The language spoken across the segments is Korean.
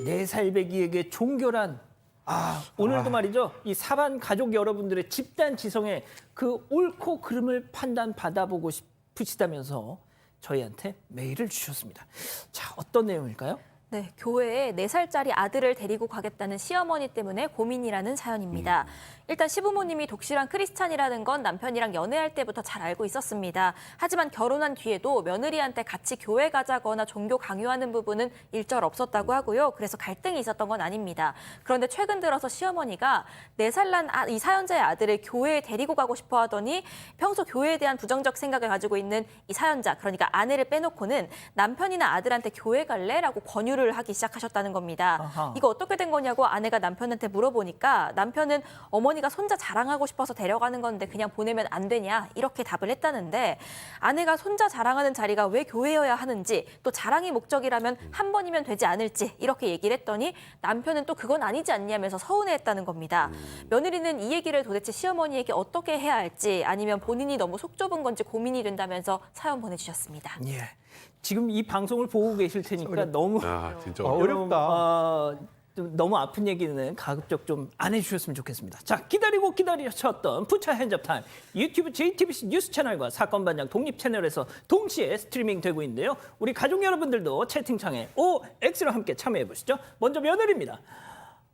4살배기에게 종교란 오늘도 말이죠. 이 사반 가족 여러분들의 집단 지성에 그 옳고 그름을 판단받아보고 싶으시다면서 저희한테 메일을 주셨습니다. 자, 어떤 내용일까요? 네, 교회에 4살짜리 아들을 데리고 가겠다는 시어머니 때문에 고민이라는 사연입니다. 일단 시부모님이 독실한 크리스찬이라는 건 남편이랑 연애할 때부터 잘 알고 있었습니다. 하지만 결혼한 뒤에도 며느리한테 같이 교회 가자거나 종교 강요하는 부분은 일절 없었다고 하고요. 그래서 갈등이 있었던 건 아닙니다. 그런데 최근 들어서 시어머니가 4살 난 이 사연자의 아들을 교회에 데리고 가고 싶어 하더니 평소 교회에 대한 부정적 생각을 가지고 있는 이 사연자, 그러니까 아내를 빼놓고는 남편이나 아들한테 교회 갈래? 라고 권유를 하기 시작하셨다는 겁니다. 아하. 이거 어떻게 된 거냐고 아내가 남편한테 물어보니까 남편은 어머니가 손자 자랑하고 싶어서 데려가는 건데 그냥 보내면 안 되냐 이렇게 답을 했다는데, 아내가 손자 자랑하는 자리가 왜 교회여야 하는지, 또 자랑이 목적이라면 한 번이면 되지 않을지 이렇게 얘기를 했더니 남편은 또 그건 아니지 않냐면서 서운해했다는 겁니다. 며느리는 이 얘기를 도대체 시어머니에게 어떻게 해야 할지, 아니면 본인이 너무 속 좁은 건지 고민이 된다면서 사연 보내주셨습니다. 예. 지금 이 방송을 보고 계실 테니까 너무 진짜 어렵다. 좀 너무 아픈 얘기는 가급적 좀 안 해주셨으면 좋겠습니다. 자, 기다리셨던 푸차 핸즈업 타임 유튜브 JTBC 뉴스 채널과 사건 반장 독립 채널에서 동시에 스트리밍 되고 있는데요. 우리 가족 여러분들도 채팅창에 OX로 함께 참여해 보시죠. 먼저 며느리입니다.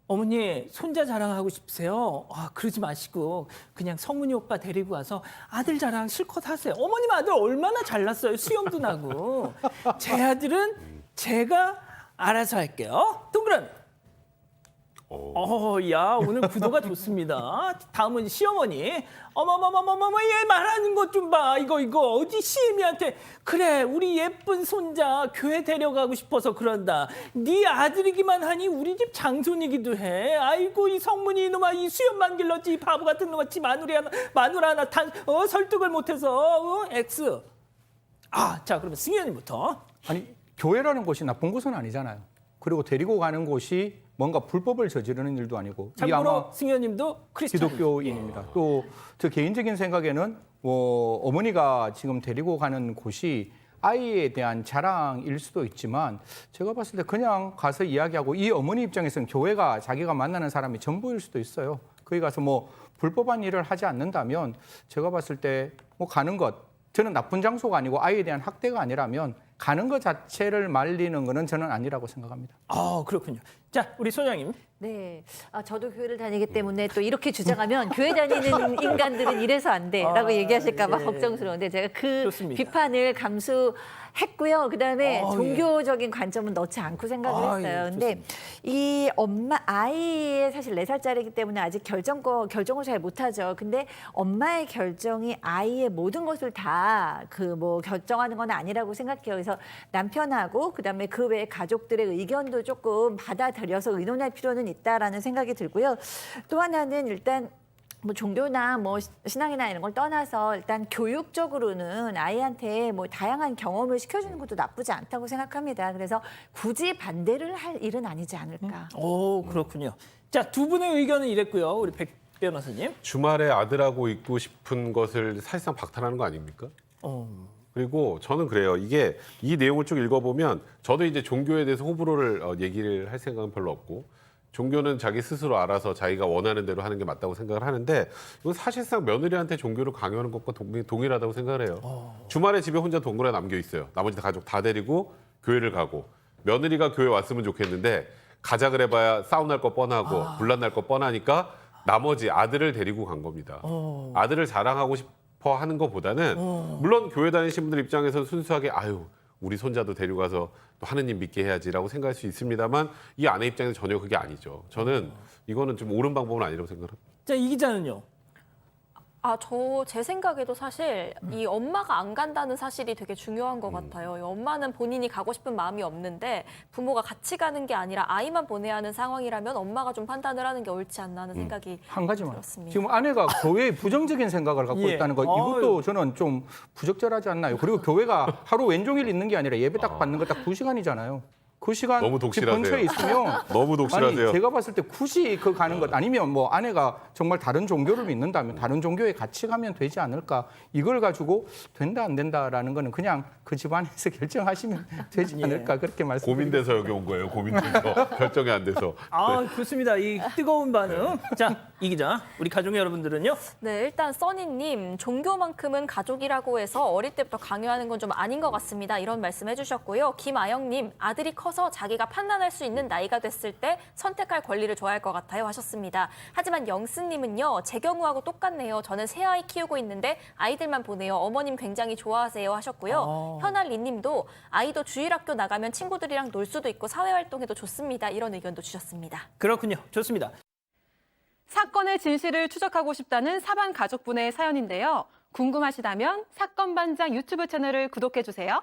어머니, 손자 자랑하고 싶으세요? 그러지 마시고 그냥 성문이 오빠 데리고 와서 아들 자랑 실컷 하세요. 어머님 아들 얼마나 잘났어요. 수염도 나고. 제 아들은 제가 알아서 할게요. 동그라미. 야, 오늘 구도가 좋습니다. 다음은 시어머니. 어머머머머머머, 얘 말하는 것 좀 봐. 이거 어디 시애미한테 그래, 우리 예쁜 손자 교회 데려가고 싶어서 그런다. 네 아들이기만 하니 우리 집 장손이기도 해. 아이고, 이 성문이 이놈아, 이 수염만 길렀지, 이 바보 같은 놈아, 지 마누라 하나 설득을 못해서 X. 자, 그러면 승현이부터. 아니, 교회라는 곳이 나쁜 곳은 아니잖아요. 그리고 데리고 가는 곳이 뭔가 불법을 저지르는 일도 아니고. 참고로 승현님도 크리스찬 기독교인입니다. 또 저 개인적인 생각에는 어머니가 지금 데리고 가는 곳이 아이에 대한 자랑일 수도 있지만, 제가 봤을 때 그냥 가서 이야기하고, 이 어머니 입장에서는 교회가 자기가 만나는 사람이 전부일 수도 있어요. 거기 가서 불법한 일을 하지 않는다면 제가 봤을 때 가는 것, 저는 나쁜 장소가 아니고 아이에 대한 학대가 아니라면 가는 것 자체를 말리는 것은 저는 아니라고 생각합니다. 그렇군요. 자, 우리 소장님. 네, 저도 교회를 다니기 때문에 또 이렇게 주장하면 교회 다니는 인간들은 이래서 안 돼라고 얘기하실까 봐 네. 걱정스러운데, 제가 그 좋습니다. 비판을 감수했고요. 그다음에 종교적인 관점은 넣지 않고 생각을 했어요. 근데 이 아이의 사실 4살짜리이기 때문에 아직 결정을 잘 못하죠. 근데 엄마의 결정이 아이의 모든 것을 다 결정하는 건 아니라고 생각해요. 그래서 남편하고 그다음에 그 외의 가족들의 의견도 조금 받아들여서 의논할 필요는 있다라는 생각이 들고요. 또 하나는 일단 종교나 신앙이나 이런 걸 떠나서 일단 교육적으로는 아이한테 다양한 경험을 시켜주는 것도 나쁘지 않다고 생각합니다. 그래서 굳이 반대를 할 일은 아니지 않을까. 그렇군요. 자, 두 분의 의견은 이랬고요. 우리 백 변호사님. 주말에 아들하고 있고 싶은 것을 사실상 박탈하는 거 아닙니까? 그리고 저는 그래요. 이 내용을 쭉 읽어보면 저도 이제 종교에 대해서 호불호를 얘기를 할 생각은 별로 없고, 종교는 자기 스스로 알아서 자기가 원하는 대로 하는 게 맞다고 생각을 하는데, 이건 사실상 며느리한테 종교를 강요하는 것과 동일하다고 생각을 해요. 주말에 집에 혼자 동거에 남겨 있어요. 나머지 가족 다 데리고 교회를 가고, 며느리가 교회 왔으면 좋겠는데 가자 그래봐야 싸움 날 거 뻔하고 분란 날 거 뻔하니까 나머지 아들을 데리고 간 겁니다. 아들을 자랑하고 싶어 하는 것보다는 물론 교회 다니신 분들 입장에서는 순수하게 우리 손자도 데려가서 또 하느님 믿게 해야지라고 생각할 수 있습니다만, 이 아내 입장에서 전혀 그게 아니죠. 저는 이거는 좀 옳은 방법은 아니라고 생각합니다. 자, 이 기자는요. 제 생각에도 사실 이 엄마가 안 간다는 사실이 되게 중요한 것 같아요. 이 엄마는 본인이 가고 싶은 마음이 없는데 부모가 같이 가는 게 아니라 아이만 보내야 하는 상황이라면 엄마가 좀 판단을 하는 게 옳지 않나 하는 생각이 한 가지만. 들었습니다. 지금 아내가 교회에 부정적인 생각을 갖고 있다는 거, 이것도 저는 좀 부적절하지 않나요? 그리고 교회가 하루 왼종일 있는 게 아니라 예배 딱 받는 거 딱 2시간이잖아요. 그 시간 너무 집 독실하세요. 근처에 있으면 너무 독실하세요. 아니, 제가 봤을 때 굳이 그 가는 것 아니면 뭐 아내가 정말 다른 종교를 믿는다면 다른 종교에 같이 가면 되지 않을까? 이걸 가지고 된다 안 된다라는 거는 그냥 그 집안에서 결정하시면 되지 예. 않을까 그렇게 말씀드립니다. 고민돼서 여기 온 거예요. 고민돼서 결정이 안 돼서. 아, 좋습니다. 이 뜨거운 반응. 자, 이 기자, 우리 가족 여러분들은요? 네, 일단 써니님, 종교만큼은 가족이라고 해서 어릴 때부터 강요하는 건 좀 아닌 것 같습니다. 이런 말씀 해주셨고요. 김아영님, 아들이 커서 자기가 판단할 수 있는 나이가 됐을 때 선택할 권리를 줘야 할 것 같아요 하셨습니다. 하지만 영스님은요, 제 경우하고 똑같네요. 저는 새 아이 키우고 있는데 아이들만 보내요. 어머님 굉장히 좋아하세요 하셨고요. 현알리님도 아이도 주일학교 나가면 친구들이랑 놀 수도 있고 사회활동에도 좋습니다. 이런 의견도 주셨습니다. 그렇군요. 좋습니다. 사건의 진실을 추적하고 싶다는 사반 가족분의 사연인데요. 궁금하시다면 사건반장 유튜브 채널을 구독해주세요.